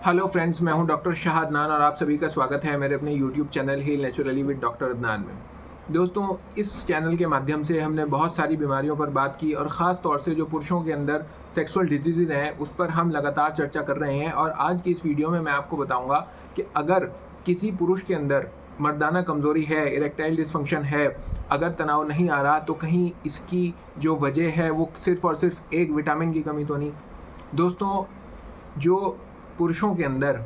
Hello friends, मैं हूं doctor Shah Adnan और आप सभी का स्वागत है मेरे अपने YouTube channel heal naturally with doctor Adnan में। दोस्तों, इस चैनल के माध्यम से हमने बहुत सारी बीमारियों पर बात की और ख़ास तौर से जो पुरुषों के अंदर सेक्सुअल डिजीज़ हैं उस पर हम लगातार चर्चा कर रहे हैं। और आज की इस वीडियो में मैं आपको बताऊँगा कि अगर किसी पुरुष के अंदर मर्दाना कमज़ोरी है, इरेक्टाइल डिसफंक्शन है, अगर तनाव नहीं आ रहा तो कहीं इसकी जो वजह है वो सिर्फ़ और सिर्फ एक विटामिन की कमी तो नहीं। दोस्तों, जो पुरुषों के अंदर,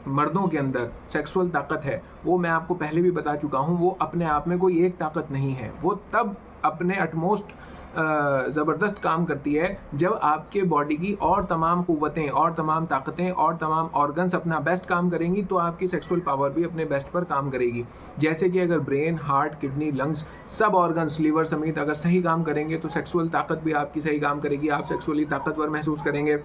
मर्दों के अंदर सेक्सुअल ताकत है, वो मैं आपको पहले भी बता चुका हूँ, वो अपने आप में कोई एक ताकत नहीं है। वो तब अपने अटमोस्ट ज़बरदस्त काम करती है जब आपके बॉडी की और तमाम क़ुव्वतें और तमाम ताकतें और तमाम ऑर्गन्स अपना बेस्ट काम करेंगी, तो आपकी सेक्सुअल पावर भी अपने बेस्ट पर काम करेगी। जैसे कि अगर ब्रेन, हार्ट, किडनी, लंग्स, सब ऑर्गन्स, लीवर समेत अगर सही काम करेंगे तो सेक्सुअल ताकत भी आपकी सही काम करेगी। आप सेक्सुअली ताकतवर महसूस करेंगे,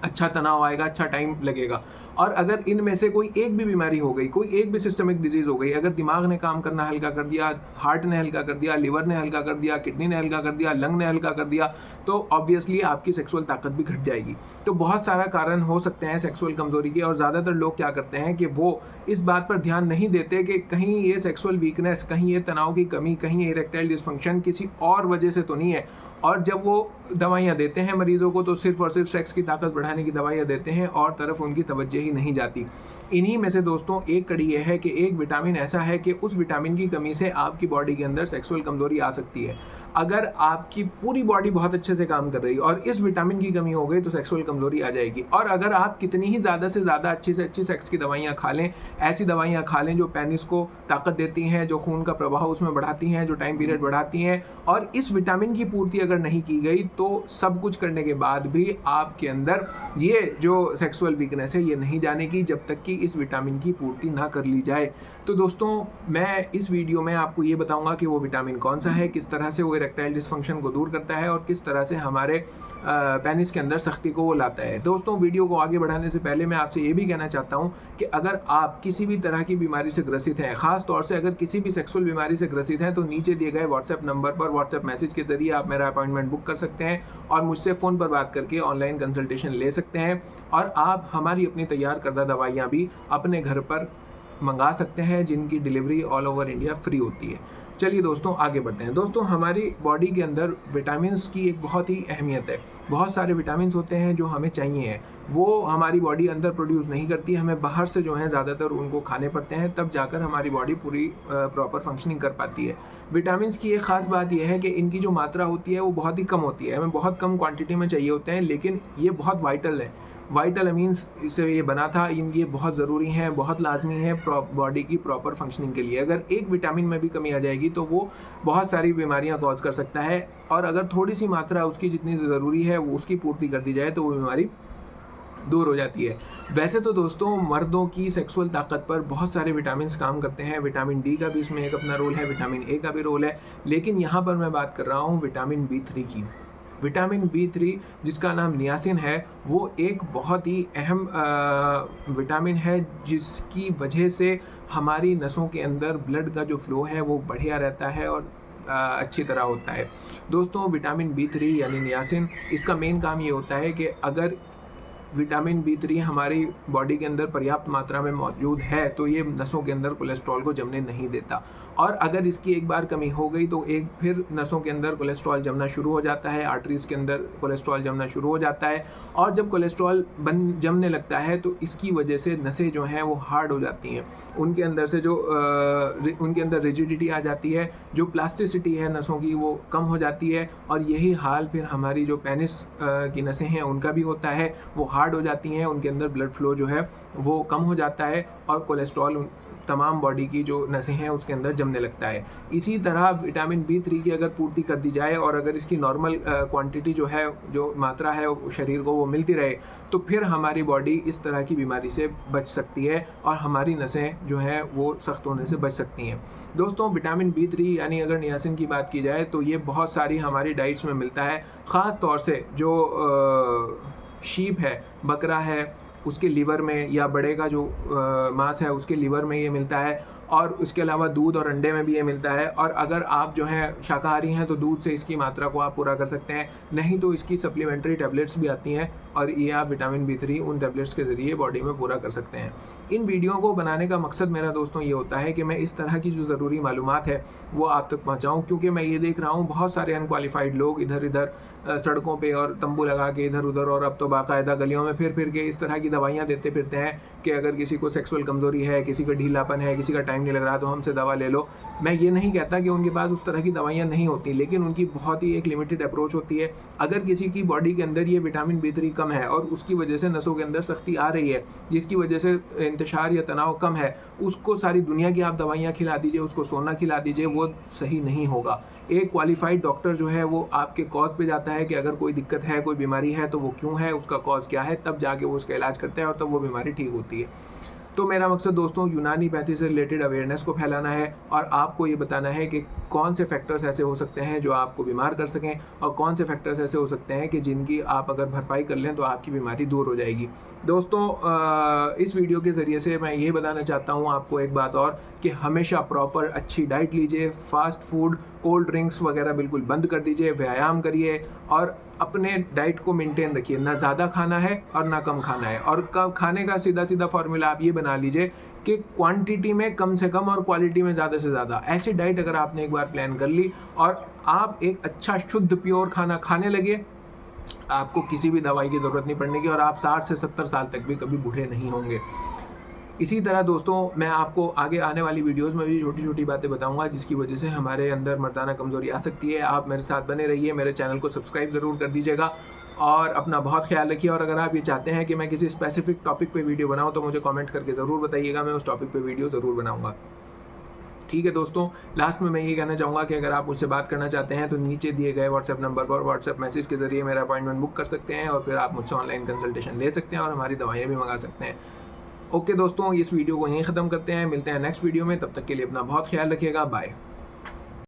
अच्छा तनाव आएगा, अच्छा टाइम लगेगा। और अगर इनमें से कोई एक भी बीमारी हो गई, कोई एक भी सिस्टमिक डिजीज़ हो गई, अगर दिमाग ने काम करना हल्का कर दिया, हार्ट ने हल्का कर दिया, लिवर ने हल्का कर दिया, किडनी ने हल्का कर दिया, लंग ने हल्का कर दिया, तो ऑब्वियसली आपकी सेक्सुअल ताकत भी घट जाएगी। तो बहुत सारा कारण हो सकते हैं सेक्सुअल कमज़ोरी के, और ज़्यादातर लोग क्या करते हैं कि वो इस बात पर ध्यान नहीं देते कि कहीं ये सेक्सुअल वीकनेस, कहीं ये तनाव की कमी, कहीं ये इरेक्टाइल डिसफंक्शन किसी और वजह से तो नहीं है। और जब वो दवाइयाँ देते हैं मरीज़ों को तो सिर्फ़ और सिर्फ सेक्स की ताकत बढ़ाने की दवाइयाँ देते हैं और तरफ उनकी तवज्जो ही नहीं जाती। इन्हीं में से दोस्तों एक कड़ी ये है कि एक विटामिन ऐसा है कि उस विटामिन की कमी से आपकी बॉडी के अंदर सेक्सुअल कमज़ोरी आ सकती है। अगर आपकी पूरी बॉडी बहुत अच्छे से काम कर रही है और इस विटामिन की कमी हो गई तो सेक्सुअल कमज़ोरी आ जाएगी। और अगर आप कितनी ही ज़्यादा से ज़्यादा अच्छी से अच्छी सेक्स की दवाइयाँ खा लें, ऐसी दवाइयाँ खा लें जो पेनिस को ताकत देती हैं, जो खून का प्रवाह उसमें बढ़ाती हैं, जो टाइम पीरियड बढ़ाती हैं, और इस विटामिन की पूर्ति अगर नहीं की गई तो सब कुछ करने के बाद भी आपके अंदर ये जो सेक्सुअल वीकनेस है ये नहीं जाने की, जब तक कि इस विटामिन की पूर्ति ना कर ली जाए। तो दोस्तों, मैं इस वीडियो में आपको ये बताऊंगा कि वो विटामिन कौन सा है, किस तरह से वो इरेक्टाइल डिसफंक्शन को दूर करता है और किस तरह से हमारे पेनिस के अंदर सख्ती को वो लाता है। दोस्तों, वीडियो को आगे बढ़ाने से पहले मैं आपसे ये भी कहना चाहता हूँ कि अगर आप किसी भी तरह की बीमारी से ग्रसित हैं, ख़ास तौर से अगर किसी भी सेक्सुअल बीमारी से ग्रसित हैं, तो नीचे दिए गए व्हाट्सएप नंबर पर व्हाट्सएप मैसेज के ज़रिए आप मेरा अपॉइंटमेंट बुक कर सकते हैं और मुझसे फ़ोन पर बात करके ऑनलाइन कंसल्टेशन ले सकते हैं। और आप हमारी अपनी तैयार करदा दवाइयाँ भी अपने घर पर मंगा सकते हैं, जिनकी delivery all over India free होती है। चलिए दोस्तों, आगे बढ़ते हैं। दोस्तों, हमारी बॉडी के अंदर विटामिन्स की एक बहुत ही अहमियत है। बहुत सारे विटामिन्स होते हैं जो हमें चाहिए हैं, वो हमारी बॉडी अंदर प्रोड्यूस नहीं करती, हमें बाहर से जो है ज़्यादातर उनको खाने पड़ते हैं, तब जाकर हमारी बॉडी पूरी प्रॉपर फंक्शनिंग कर पाती है। विटामिन्स की एक ख़ास बात यह है कि इनकी जो मात्रा होती है वो बहुत ही कम होती है, हमें बहुत कम क्वांटिटी में चाहिए होते हैं, लेकिन ये बहुत वाइटल है। वाइटल अमीन्स से ये बना था, ये बहुत ज़रूरी हैं, बहुत लाजमी है बॉडी की प्रॉपर फंक्शनिंग के लिए। अगर एक विटामिन में भी कमी आ जाएगी तो वो बहुत सारी बीमारियां कॉज कर सकता है, और अगर थोड़ी सी मात्रा उसकी जितनी ज़रूरी है वो उसकी पूर्ति कर दी जाए तो वो बीमारी दूर हो जाती है। वैसे तो दोस्तों, मर्दों की सेक्सुअल ताकत पर बहुत सारे विटामिन्स काम करते हैं। विटामिन डी का भी इसमें एक अपना रोल है, विटामिन ए का भी रोल है, लेकिन यहाँ पर मैं बात कर रहा हूँ विटामिन बी3 की। विटामिन बी3, जिसका नाम नियासिन है, वो एक बहुत ही अहम विटामिन है, जिसकी वजह से हमारी नसों के अंदर ब्लड का जो फ्लो है वो बढ़िया रहता है और अच्छी तरह होता है। दोस्तों, विटामिन बी3 यानी नियासिन, इसका मेन काम ये होता है कि अगर विटामिन बी3 हमारी बॉडी के अंदर पर्याप्त मात्रा में मौजूद है तो ये नसों के अंदर कोलेस्ट्रॉल को जमने नहीं देता, और अगर इसकी एक बार कमी हो गई तो एक फिर नसों के अंदर कोलेस्ट्रॉल जमना शुरू हो जाता है, आर्टरीज़ के अंदर कोलेस्ट्रॉल जमना शुरू हो जाता है, और जब कोलेस्ट्रॉल जमने लगता है तो इसकी वजह से नसें जो हैं वो हार्ड हो जाती हैं, उनके अंदर से जो उनके अंदर रिजिडिटी आ जाती है, जो प्लास्टिसिटी है नसों की वो कम हो जाती है, और यही हाल फिर हमारी जो पेनिस की नसें हैं उनका भी होता है, वो हार्ड हो जाती हैं, उनके अंदर ब्लड फ्लो जो है वो कम हो जाता है और कोलेस्ट्रॉल तमाम बॉडी की जो नसें हैं उसके अंदर जमने लगता है। इसी तरह विटामिन बी3 की अगर पूर्ति कर दी जाए और अगर इसकी नॉर्मल क्वांटिटी जो है, जो मात्रा है शरीर को वो मिलती रहे, तो फिर हमारी बॉडी इस तरह की बीमारी से बच सकती है और हमारी नसें जो हैं वो सख्त होने से बच सकती हैं। दोस्तों, विटामिन बी3 यानी अगर नियासिन की बात की जाए तो ये बहुत सारी हमारी डाइट्स में मिलता है, ख़ास तौर से जो शीप है, बकरा है, उसके लीवर में, या बड़े का जो मांस है उसके लीवर में ये मिलता है, और उसके अलावा दूध और अंडे में भी ये मिलता है। और अगर आप जो हैं शाकाहारी हैं तो दूध से इसकी मात्रा को आप पूरा कर सकते हैं, नहीं तो इसकी सप्लीमेंट्री टैबलेट्स भी आती हैं और ये आप विटामिन B3 उन टैबलेट्स के ज़रिए बॉडी में पूरा कर सकते हैं। इन वीडियो को बनाने का मकसद मेरा दोस्तों ये होता है कि मैं इस तरह की जो ज़रूरी मालूमात है वो आप तक पहुँचाऊँ, क्योंकि मैं ये देख रहा हूँ बहुत सारे अनक्वालिफाइड लोग इधर-इधर सड़कों पे और तंबू लगा के इधर-उधर और अब तो बाकायदा गलियों में फिर के इस तरह की दवाइयाँ देते फिरते हैं कि अगर किसी को सेक्सुअल कमज़ोरी है, किसी का ढीलापन है, किसी का टाइम नहीं लग रहा तो हमसे दवा ले लो। मैं ये नहीं कहता कि उनके पास उस तरह की दवाइयाँ नहीं होती, लेकिन उनकी बहुत ही एक लिमिटेड अप्रोच होती है। अगर किसी की बॉडी के अंदर ये विटामिन B3 कम है और उसकी वजह से नसों के अंदर सख्ती आ रही है, जिसकी वजह से इंतशार या तनाव कम है, उसको सारी दुनिया की आप दवाइयाँ खिला दीजिए, उसको सोना खिला दीजिए, वो सही नहीं होगा। एक क्वालिफाइड डॉक्टर जो है वो आपके कॉज़ पे जाता है कि अगर कोई दिक्कत है, कोई बीमारी है तो वो क्यों है, उसका कॉज़ क्या है, तब जाके वो उसका इलाज करता है और तब वो बीमारी ठीक होती है। तो मेरा मकसद दोस्तों यूनानी-पैथी से रिलेटेड अवेयरनेस को फैलाना है और आपको ये बताना है कि कौन से फैक्टर्स ऐसे हो सकते हैं जो आपको बीमार कर सकें और कौन से फैक्टर्स ऐसे हो सकते हैं कि जिनकी आप अगर भरपाई कर लें तो आपकी बीमारी दूर हो जाएगी। दोस्तों इस वीडियो के ज़रिए से मैं ये बताना चाहता हूँ आपको एक बात और कि हमेशा प्रॉपर अच्छी डाइट लीजिए, फ़ास्ट फूड, कोल्ड ड्रिंक्स वगैरह बिल्कुल बंद कर दीजिए, व्यायाम करिए और अपने डाइट को मेंटेन रखिए। ना ज़्यादा खाना है और ना कम खाना है और खाने का सीधा-सीधा फ़ॉर्मूला आप ये बना लीजिए कि क्वांटिटी में कम से कम और क्वालिटी में ज़्यादा से ज़्यादा। ऐसी डाइट अगर आपने एक बार प्लान कर ली और आप एक अच्छा शुद्ध प्योर खाना खाने लगे, आपको किसी भी दवाई की ज़रूरत नहीं पड़ने की और आप 60 से 70 साल तक भी कभी बूढ़े नहीं होंगे। इसी तरह दोस्तों मैं आपको आगे आने वाली वीडियोस में भी छोटी-छोटी बातें बताऊंगा जिसकी वजह से हमारे अंदर मर्दाना कमज़ोरी आ सकती है। आप मेरे साथ बने रहिए, मेरे चैनल को सब्सक्राइब ज़रूर कर दीजिएगा और अपना बहुत ख्याल रखिए। और अगर आप ये चाहते हैं कि मैं किसी स्पेसिफिक टॉपिक पे वीडियो बनाऊँ तो मुझे कमेंट करके ज़रूर बताइएगा, मैं उस टॉपिक पे वीडियो ज़रूर बनाऊँगा। ठीक है दोस्तों, लास्ट में मैं ये कहना चाहूँगा कि अगर आप मुझसे बात करना चाहते हैं तो नीचे दिए गए व्हाट्सएप नंबर पर व्हाट्सएप मैसेज के ज़रिए मेरा अपॉइंटमेंट बुक कर सकते हैं और फिर आप मुझसे ऑनलाइन कंसल्टेशन ले सकते हैं और हमारी दवाइयाँ भी मंगा सकते हैं। ओके दोस्तों, इस वीडियो को यहीं ख़त्म करते हैं, मिलते हैं नेक्स्ट वीडियो में, तब तक के लिए अपना बहुत ख्याल रखिएगा, बाय।